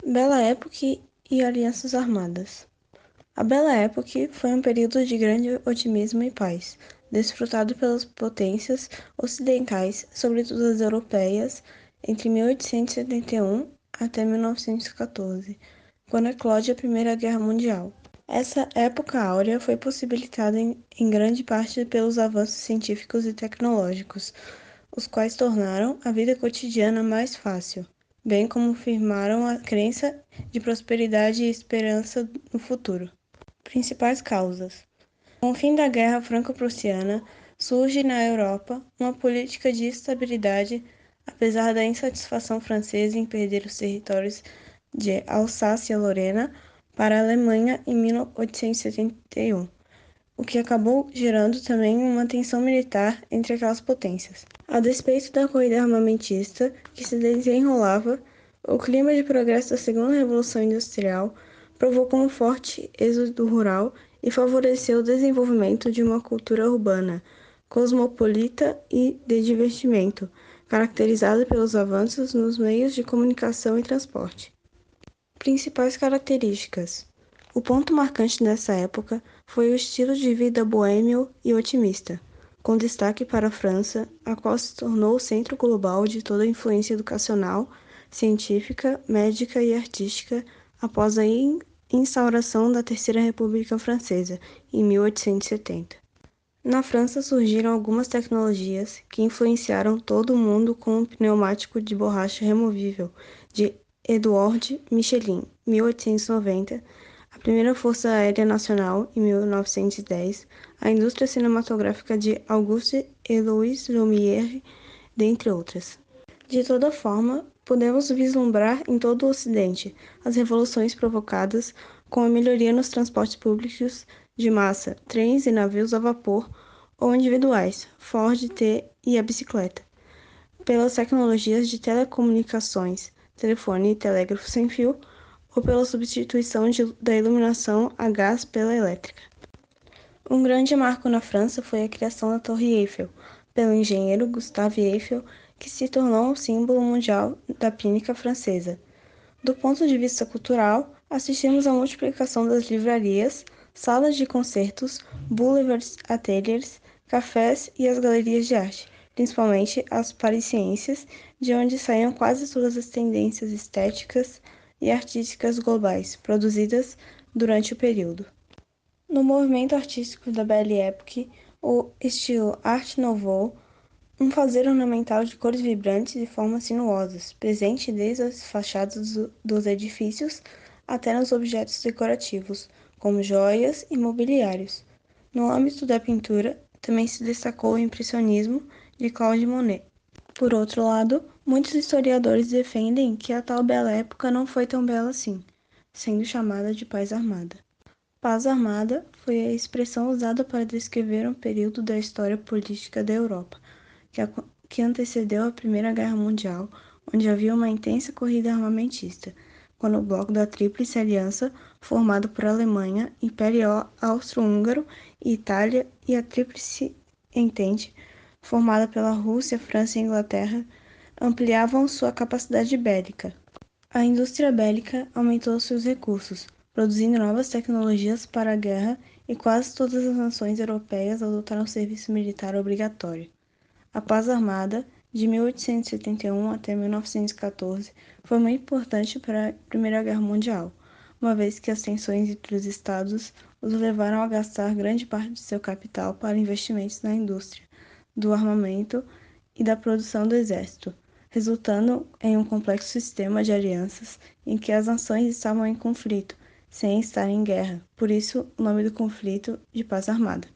Belle Époque e Alianças Armadas. A Belle Époque foi um período de grande otimismo e paz, desfrutado pelas potências ocidentais, sobretudo as europeias, entre 1871 até 1914, quando eclode a Primeira Guerra Mundial. Essa época áurea foi possibilitada em grande parte pelos avanços científicos e tecnológicos, os quais tornaram a vida cotidiana mais fácil, bem como firmaram a crença de prosperidade e esperança no futuro. Principais causas. Com o fim da Guerra Franco-Prussiana, surge na Europa uma política de estabilidade, apesar da insatisfação francesa em perder os territórios de Alsácia-Lorena para a Alemanha em 1871, o que acabou gerando também uma tensão militar entre aquelas potências. A despeito da corrida armamentista que se desenrolava, o clima de progresso da Segunda Revolução Industrial provocou um forte êxodo rural e favoreceu o desenvolvimento de uma cultura urbana, cosmopolita e de divertimento, caracterizada pelos avanços nos meios de comunicação e transporte. Principais características. O ponto marcante dessa época foi o estilo de vida boêmio e otimista, com destaque para a França, a qual se tornou o centro global de toda a influência educacional, científica, médica e artística após a instauração da Terceira República Francesa, em 1870. Na França surgiram algumas tecnologias que influenciaram todo o mundo, como o pneumático de borracha removível de Edouard Michelin, 1890, a primeira Força Aérea Nacional, em 1910, a indústria cinematográfica de Auguste et Louis Lumière, dentre outras. De toda forma, podemos vislumbrar em todo o Ocidente as revoluções provocadas com a melhoria nos transportes públicos de massa, trens e navios a vapor ou individuais, Ford T e a bicicleta, pelas tecnologias de telecomunicações, telefone e telégrafo sem fio, ou pela substituição da iluminação a gás pela elétrica. Um grande marco na França foi a criação da Torre Eiffel, pelo engenheiro Gustave Eiffel, que se tornou um símbolo mundial da pínica francesa. Do ponto de vista cultural, assistimos à multiplicação das livrarias, salas de concertos, boulevards, ateliês, cafés e as galerias de arte, principalmente as parisienses, de onde saíam quase todas as tendências estéticas e artísticas globais produzidas durante o período. No movimento artístico da Belle Époque, o estilo Art Nouveau, um fazer ornamental de cores vibrantes e formas sinuosas, presente desde as fachadas dos edifícios até nos objetos decorativos, como joias e mobiliários. No âmbito da pintura, também se destacou o impressionismo de Claude Monet. Por outro lado, muitos historiadores defendem que a tal bela época não foi tão bela assim, sendo chamada de paz armada. Paz armada foi a expressão usada para descrever um período da história política da Europa, que antecedeu a Primeira Guerra Mundial, onde havia uma intensa corrida armamentista, quando o bloco da Tríplice Aliança, formado por Alemanha, Império Austro-Húngaro e Itália, e a Tríplice Entente, formada pela Rússia, França e Inglaterra, ampliavam sua capacidade bélica. A indústria bélica aumentou seus recursos, produzindo novas tecnologias para a guerra, e quase todas as nações europeias adotaram o serviço militar obrigatório. A Paz Armada, de 1871 até 1914, foi muito importante para a Primeira Guerra Mundial, uma vez que as tensões entre os estados os levaram a gastar grande parte de seu capital para investimentos na indústria, do armamento e da produção do exército, resultando em um complexo sistema de alianças em que as nações estavam em conflito, sem estar em guerra, por isso o nome do conflito de Paz Armada.